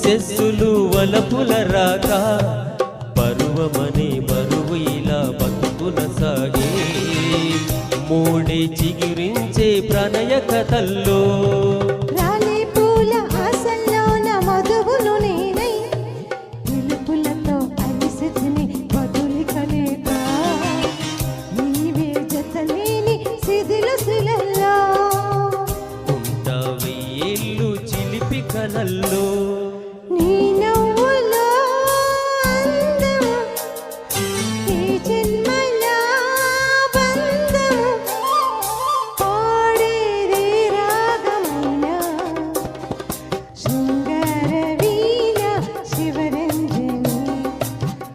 సెస్సులు వలపుల రాక పరువమనే బరువు ఇలా బతుకున సాగే మూడే చిగురించే ప్రణయ కథల్లో